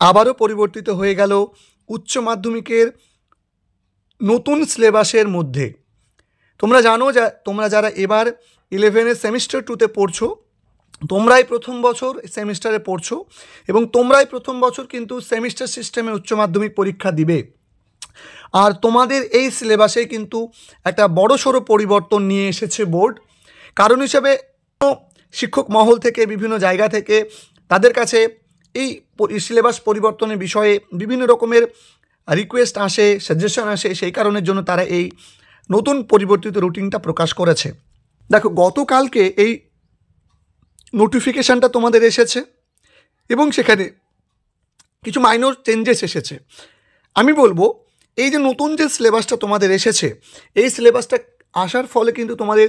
আবারও পরিবর্তিত হয়ে গেল উচ্চ মাধ্যমিকের নতুন সিলেবাসের মধ্যে। তোমরা জানো তোমরা যারা এবার 11-এর সেমিস্টার 2-তে পড়ছো, তোমরাই প্রথম বছর সেমিস্টারে পড়ছো এবং তোমরাই প্রথম বছর কিন্তু সেমিস্টার সিস্টেমে উচ্চ মাধ্যমিক পরীক্ষা দিবে। আর তোমাদের এই সিলেবাসে কিন্তু একটা বড়সড় পরিবর্তন নিয়ে এসেছে বোর্ড। কারণ হিসেবে শিক্ষক মহল থেকে, বিভিন্ন জায়গা থেকে তাদের কাছে এই সিলেবাস পরিবর্তনের বিষয়ে বিভিন্ন রকমের রিকোয়েস্ট আসে, সাজেশন আসে। সেই কারণের জন্য তারা এই নতুন পরিবর্তিত রুটিনটা প্রকাশ করেছে। দেখো, গতকালকে এই নোটিফিকেশানটা তোমাদের এসেছে এবং সেখানে কিছু মাইনর চেঞ্জেস এসেছে। আমি বলবো এই যে নতুন যে সিলেবাসটা তোমাদের এসেছে, এই সিলেবাসটা আসার ফলে কিন্তু তোমাদের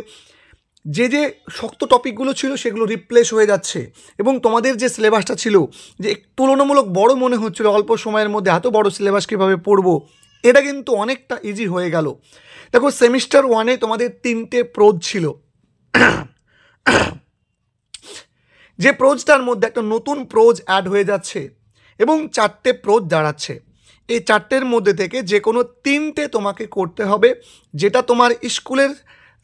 যে যে শক্ত টপিকগুলো ছিল সেগুলো রিপ্লেস হয়ে যাচ্ছে এবং তোমাদের যে সিলেবাসটা ছিল, যে তুলনামূলক বড় মনে হচ্ছিল অল্প সময়ের মধ্যে এত বড় সিলেবাস কীভাবে পড়বো, এটা কিন্তু অনেকটা ইজি হয়ে গেল। দেখো, সেমিস্টার 1-এ তোমাদের 3টে প্রোজ ছিল, যে প্রোজটার মধ্যে একটা নতুন প্রোজ অ্যাড হয়ে যাচ্ছে এবং 4টে প্রোজ দাঁড়াচ্ছে। এই 4টের মধ্যে থেকে যে কোনো 3টে তোমাকে করতে হবে, যেটা তোমার স্কুলের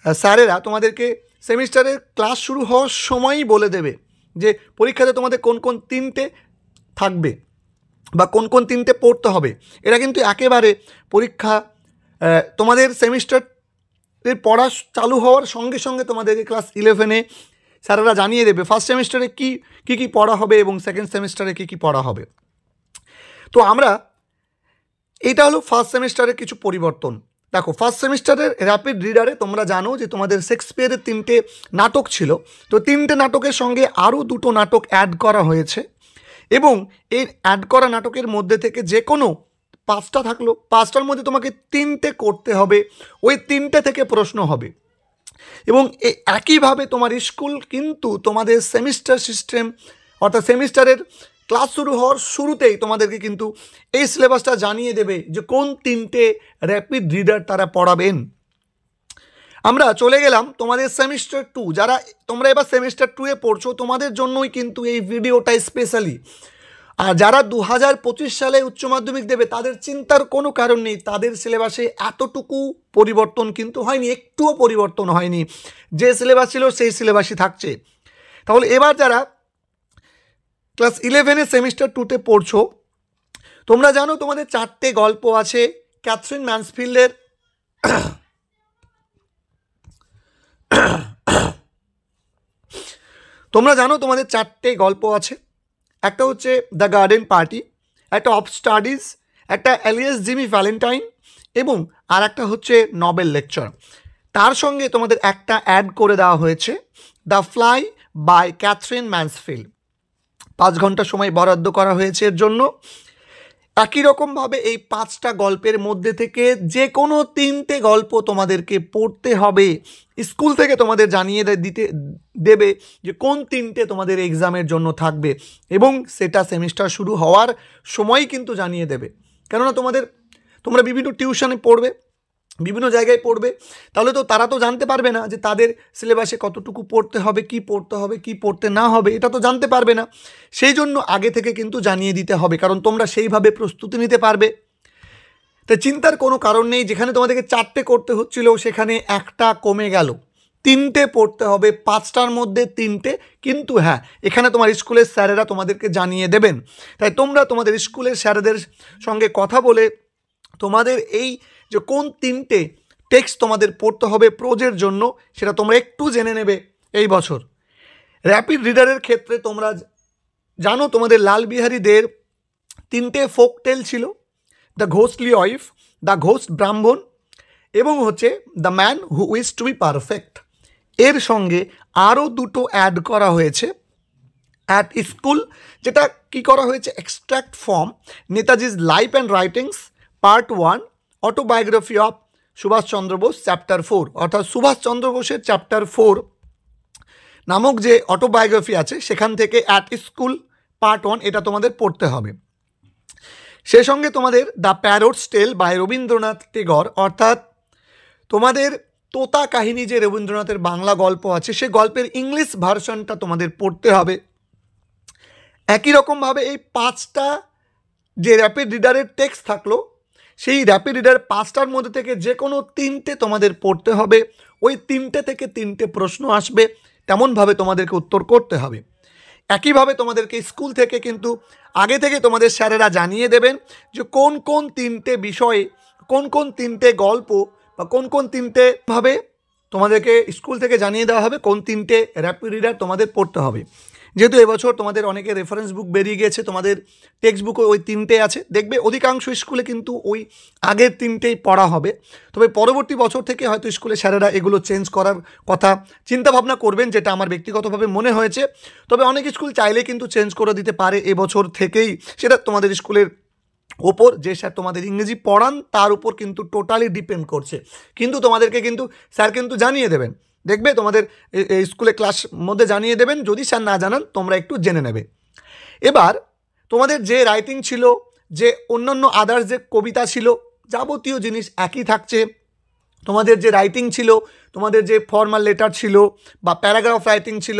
স্যারেরা তোমাদেরকে সেমিস্টারের ক্লাস শুরু হওয়ার সময়ই বলে দেবে যে পরীক্ষাতে তোমাদের কোন কোন 3টে থাকবে বা কোন কোন 3টে পড়তে হবে। এটা কিন্তু একেবারে পরীক্ষা তোমাদের সেমিস্টারের পড়া চালু হওয়ার সঙ্গে সঙ্গে তোমাদেরকে ক্লাস 11-এ স্যারেরা জানিয়ে দেবে ফার্স্ট সেমিস্টারে কী কী পড়া হবে এবং সেকেন্ড সেমিস্টারে কী পড়া হবে। তো আমরা এটা হলো ফার্স্ট সেমিস্টারের কিছু পরিবর্তন। দেখো, ফার্স্ট সেমিস্টারের র্যাপিড রিডারে তোমরা জানো যে তোমাদের শেক্সপিয়ারের 3টে নাটক ছিল, তো 3টে নাটকের সঙ্গে আরও 2টো নাটক অ্যাড করা হয়েছে এবং এই অ্যাড করা নাটকের মধ্যে থেকে যে কোনো 5টা থাকলো, 5টার মধ্যে তোমাকে 3টে করতে হবে, ওই 3টে থেকে প্রশ্ন হবে। এবং একইভাবে তোমার স্কুল কিন্তু তোমাদের সেমিস্টার সিস্টেম অর্থাৎ সেমিস্টারের ক্লাস শুরু হওয়ার শুরুতেই তোমাদেরকে কিন্তু এই সিলেবাসটা জানিয়ে দেবে যে কোন 3টে র্যাপিড রিডার তারা পড়াবেন। আমরা চলে গেলাম তোমাদের সেমিস্টার 2। যারা তোমরা এবার সেমিস্টার 2-এ পড়ছো, তোমাদের জন্যই কিন্তু এই ভিডিওটা স্পেশালি। আর যারা 2025 সালে উচ্চ মাধ্যমিক দেবে তাদের চিন্তার কোনো কারণ নেই, তাদের সিলেবাসে এতটুকু পরিবর্তন কিন্তু হয়নি, একটুও পরিবর্তন হয়নি। যে সিলেবাস ছিল সেই সিলেবাসই থাকছে। তাহলে এবার যারা ক্লাস 11-এ সেমিস্টার 2-তে পড়ছো, তোমরা জানো তোমাদের 4টে গল্প আছে ক্যাথরিন ম্যানসফিল্ডের। তোমরা জানো তোমাদের 4টে গল্প আছে। একটা হচ্ছে দ্য গার্ডেন পার্টি, একটা অফ স্টাডিজ, একটা এলিয়াস জিমি ভ্যালেন্টাইন এবং আর একটা হচ্ছে নোবেল লেকচার। তার সঙ্গে তোমাদের একটা অ্যাড করে দেওয়া হয়েছে the fly by Katherine Mansfield. 5 ঘন্টা সময় বরাদ্দ করা হয়েছে এর জন্য। একই রকমভাবে এই 5টা গল্পের মধ্যে থেকে যে কোনো 3টে গল্প তোমাদেরকে পড়তে হবে। স্কুল থেকে তোমাদের জানিয়ে দেবে যে কোন 3টে তোমাদের এক্সামের জন্য থাকবে এবং সেটা সেমিস্টার শুরু হওয়ার সময় কিন্তু জানিয়ে দেবে। কেননা তোমরা বিভিন্ন টিউশনে পড়বে, বিভিন্ন জায়গায় পড়বে, তাহলে তো তারা তো জানতে পারবে না যে তাদের সিলেবাসে কতটুকু পড়তে হবে, কি পড়তে হবে, কি পড়তে না হবে, এটা তো জানতে পারবে না। সেই জন্য আগে থেকে কিন্তু জানিয়ে দিতে হবে, কারণ তোমরা সেইভাবে প্রস্তুতি নিতে পারবে। তাই চিন্তার কোনো কারণ নেই। যেখানে তোমাদেরকে 4টে করতে হচ্ছিল সেখানে একটা কমে গেল, 3টে পড়তে হবে, 5টার মধ্যে 3টে। কিন্তু হ্যাঁ, এখানে তোমার স্কুলের স্যারেরা তোমাদেরকে জানিয়ে দেবেন। তাই তোমরা তোমাদের স্কুলের স্যারেদের সঙ্গে কথা বলে তোমাদের এই যে কোন 3টে টেক্সট তোমাদের পড়তে হবে প্রোজের জন্য, সেটা তোমরা একটু জেনে নেবে এই বছর। র্যাপিড রিডারের ক্ষেত্রে তোমরা জানো তোমাদের লালবিহারী দের 3টে ফোক টেল ছিল, দ্য ঘোস্টলি ওয়াইফ, দ্য ঘোস্ট ব্রাহ্মণ এবং হচ্ছে the man who wish to be perfect. এর সঙ্গে আরও 2টো অ্যাড করা হয়েছে অ্যাট স্কুল, যেটা কি করা হয়েছে extract from Netaji's life and writings part 1 autobiography of Subhas Chandra Bose chapter 4, অর্থাৎ সুভাষচন্দ্র বোসের চ্যাপ্টার 4 নামক যে অটোবায়োগ্রাফি আছে সেখান থেকে অ্যাট স্কুল পার্ট 1 এটা তোমাদের পড়তে হবে। সে সঙ্গে তোমাদের the parrot's tale by Rabindranath Tagore, অর্থাৎ তোমাদের তোতা কাহিনী যে রবীন্দ্রনাথের বাংলা গল্প আছে সে গল্পের ইংলিশ ভার্সনটা তোমাদের পড়তে হবে। একই রকমভাবে এই 5টা যে র্যাপিড রিডারের টেক্সট থাকলো সেই র্যাপিড রিডার 5টার মধ্যে থেকে যে কোনো 3টে তোমাদের পড়তে হবে, ওই 3টে থেকে 3টে প্রশ্ন আসবে, তেমনভাবে তোমাদেরকে উত্তর করতে হবে। একইভাবে তোমাদেরকে স্কুল থেকে কিন্তু আগে থেকে তোমাদের স্যারেরা জানিয়ে দেবেন যে কোন কোন 3টে বিষয়ে, কোন কোন 3টে গল্প বা কোন কোন 3টে ভাবে তোমাদেরকে স্কুল থেকে জানিয়ে দেওয়া হবে কোন 3টে র্যাপিড রিডার তোমাদের পড়তে হবে। যেহেতু এবছর তোমাদের অনেকে রেফারেন্স বুক বেরিয়ে গেছে, তোমাদের টেক্সট বুকে ওই 3টে আছে, দেখবে অধিকাংশ স্কুলে কিন্তু ওই আগের 3টেই পড়া হবে। তবে পরবর্তী বছর থেকে হয়তো স্কুলে স্যারেরা এগুলো চেঞ্জ করার কথা চিন্তাভাবনা করবেন, যেটা আমার ব্যক্তিগতভাবে মনে হয়েছে। তবে অনেক স্কুল চাইলে কিন্তু চেঞ্জ করে দিতে পারে এবছর থেকেই, সেটা তোমাদের স্কুলের ওপর, যে স্যার তোমাদের ইংরেজি পড়ান তার উপর কিন্তু টোটালি ডিপেন্ড করছে। কিন্তু তোমাদেরকে কিন্তু স্যার কিন্তু জানিয়ে দেবেন, দেখবে তোমাদের স্কুলে ক্লাস মধ্যে জানিয়ে দেবেন, যদি স্যার না জানান তোমরা একটু জেনে নেবে। এবার তোমাদের যে রাইটিং ছিল, যে অন্যান্য আদার্স যে কবিতা ছিল, যাবতীয় জিনিস একই থাকছে। তোমাদের যে রাইটিং ছিল, তোমাদের যে ফর্মাল লেটার ছিল বা প্যারাগ্রাফ রাইটিং ছিল,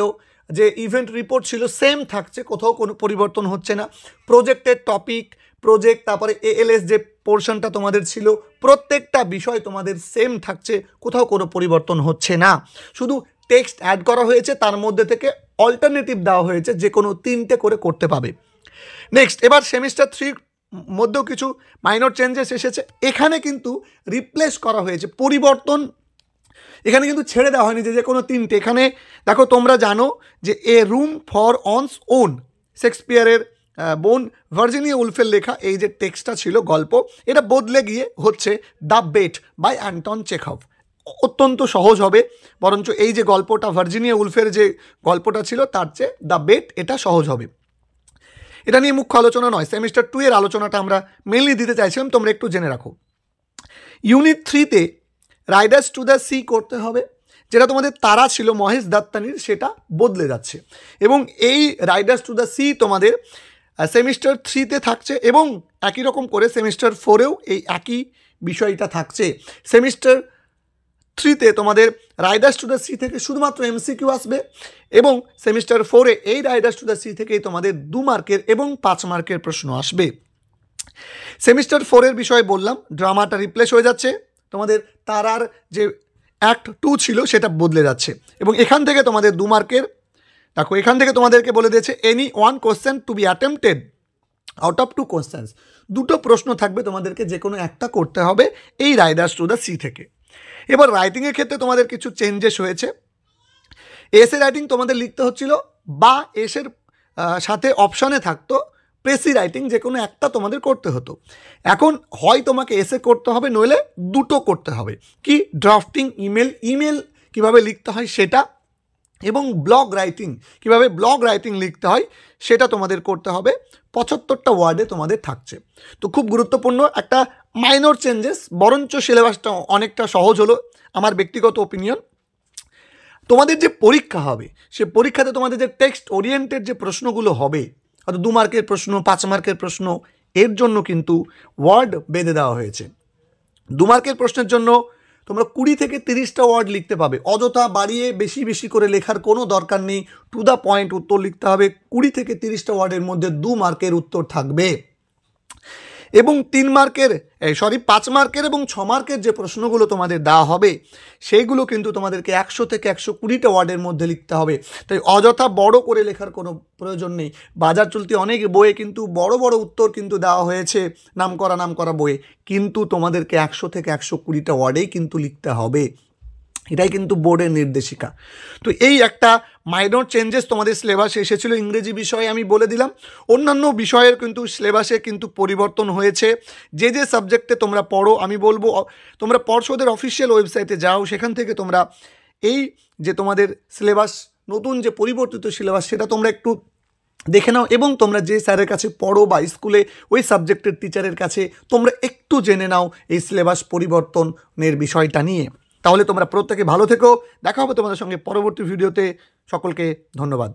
যে ইভেন্ট রিপোর্ট ছিল, সেম থাকছে, কোথাও কোনো পরিবর্তন হচ্ছে না। প্রজেক্টের টপিক, প্রজেক্ট, তারপরে এএলএস যে পোর্শনটা তোমাদের ছিল, প্রত্যেকটা বিষয় তোমাদের সেম থাকছে, কোথাও কোনো পরিবর্তন হচ্ছে না। শুধু টেক্সট অ্যাড করা হয়েছে, তার মধ্যে থেকে অল্টারনেটিভ দেওয়া হয়েছে, যে কোনো 3টে করে করতে পাবে। নেক্সট, এবার সেমিস্টার 3 মধ্যেও কিছু মাইনর চেঞ্জেস এসেছে। এখানে কিন্তু রিপ্লেস করা হয়েছে, পরিবর্তন এখানে কিন্তু ছেড়ে দেওয়া হয়নি যে কোনো 3টে। এখানে দেখো, তোমরা জানো যে এ রুম ফর অনস ওন, শেক্সপিয়ারের বোন ভার্জিনিয়া উলফের লেখা এই যে টেক্সটটা ছিল গল্প, এটা বদলে গিয়ে হচ্ছে the bet by Anton Chekhov. অত্যন্ত সহজ হবে, বরঞ্চ এই যে গল্পটা ভার্জিনিয়া উলফের যে গল্পটা ছিল তার চেয়ে দ্য বেট এটা সহজ হবে। এটা নিয়ে মুখ্য আলোচনা নয়, সেমিস্টার 2 এর আলোচনাটা আমরা মেনলি দিতে চাইছিলাম, তোমরা একটু জেনে রাখো। ইউনিট 3তে রাইডার্স টু দ্য সি করতে হবে, যেটা তোমাদের তারা ছিল মহেশ দত্তানির, সেটা বদলে যাচ্ছে। এবং এই রাইডার্স টু দ্য সি তোমাদের সেমিস্টার 3তে থাকছে, এবং একই রকম করে সেমিস্টার 4এও এই একই বিষয়টা থাকছে। সেমিস্টার 3তে তোমাদের রাইডার্স টু দ্য সি থেকে শুধুমাত্র এমসিকিউ আসবে, এবং সেমিস্টার 4এ এই রাইডার্স টু দ্য সি থেকেই তোমাদের 2 মার্কের এবং 5 মার্কের প্রশ্ন আসবে। সেমিস্টার 4-এর বিষয়ে বললাম, ড্রামাটা রিপ্লেস হয়ে যাচ্ছে, তোমাদের তারার যে অ্যাক্ট 2 ছিল সেটা বদলে যাচ্ছে। এবং এখান থেকে তোমাদের 2 মার্কের, দেখো এখান থেকে তোমাদেরকে বলে দিয়েছে any one question to be attempted out of 2 questions, 2টো প্রশ্ন থাকবে, তোমাদেরকে যে কোনো একটা করতে হবে এই রাইডার্স টু দ্য সি থেকে। এবার রাইটিংয়ের ক্ষেত্রে তোমাদের কিছু চেঞ্জেস হয়েছে। এসে রাইটিং তোমাদের লিখতে হচ্ছিল, বা এসের সাথে অপশানে থাকতো প্রেসি রাইটিং, যে কোনো একটা তোমাদের করতে হতো। এখন হয় তোমাকে এসে করতে হবে, নইলে 2টো করতে হবে। কি, ড্রাফটিং ইমেল কীভাবে লিখতে হয় সেটা, এবং ব্লগ রাইটিং কীভাবে ব্লগ রাইটিং লিখতে হয় সেটা তোমাদের করতে হবে। 75টা ওয়ার্ডে তোমাদের থাকছে। তো খুব গুরুত্বপূর্ণ একটা মাইনর চেঞ্জেস, বরঞ্চ সিলেবাসটা অনেকটা সহজ হলো আমার ব্যক্তিগত ওপিনিয়ন। তোমাদের যে পরীক্ষা হবে, সে পরীক্ষাতে তোমাদের যে টেক্সট ওরিয়েন্টেড যে প্রশ্নগুলো হবে, হয়তো 2 মার্কের প্রশ্ন, 5 মার্কের প্রশ্ন, এর জন্য কিন্তু ওয়ার্ড বেঁধে দেওয়া হয়েছে। 2 মার্কের প্রশ্নের জন্য তোমরা 20 থেকে 30টা ওয়ার্ড লিখতে পাবে, অযথা বাড়িয়ে বেশি বেশি করে লেখার কোনো দরকার নেই, টু দ্য পয়েন্ট উত্তর লিখতে হবে। 20 থেকে 30টা ওয়ার্ডের মধ্যে 2 মার্কের উত্তর থাকবে। এবং 5 মার্কের এবং 6 মার্কের যে প্রশ্নগুলো তোমাদের দেওয়া হবে, সেইগুলো কিন্তু তোমাদেরকে 100 থেকে 120টা ওয়ার্ডের মধ্যে লিখতে হবে। তাই অযথা বড় করে লেখার কোনো প্রয়োজন নেই। বাজার চলতি অনেক বইয়ে কিন্তু বড় বড় উত্তর কিন্তু দেওয়া হয়েছে নামকরা বইয়ে, কিন্তু তোমাদেরকে 100 থেকে 120টা ওয়ার্ডেই কিন্তু লিখতে হবে। এটাই কিন্তু বোর্ডের নির্দেশিকা। তো এই একটা মাইনর চেঞ্জেস তোমাদের সিলেবাসে এসেছিল। ইংরেজি বিষয়ে আমি বলে দিলাম, অন্যান্য বিষয়ের কিন্তু সিলেবাসে কিন্তু পরিবর্তন হয়েছে। যে যে সাবজেক্টে তোমরা পড়ো, আমি বলবো তোমরা পর্ষদের অফিসিয়াল ওয়েবসাইটে যাও, সেখান থেকে তোমরা এই যে তোমাদের সিলেবাস, নতুন যে পরিবর্তিত সিলেবাস, সেটা তোমরা একটু দেখে নাও, এবং তোমরা যে স্যারের কাছে পড়ো বা স্কুলে ওই সাবজেক্টের টিচারের কাছে তোমরা একটু জেনে নাও এই সিলেবাস পরিবর্তনের বিষয়টা নিয়ে। তাহলে তোমরা প্রত্যেকে ভালো থেকো। দেখা হবে তোমাদের সঙ্গে পরবর্তী ভিডিওতে। সকলকে ধন্যবাদ।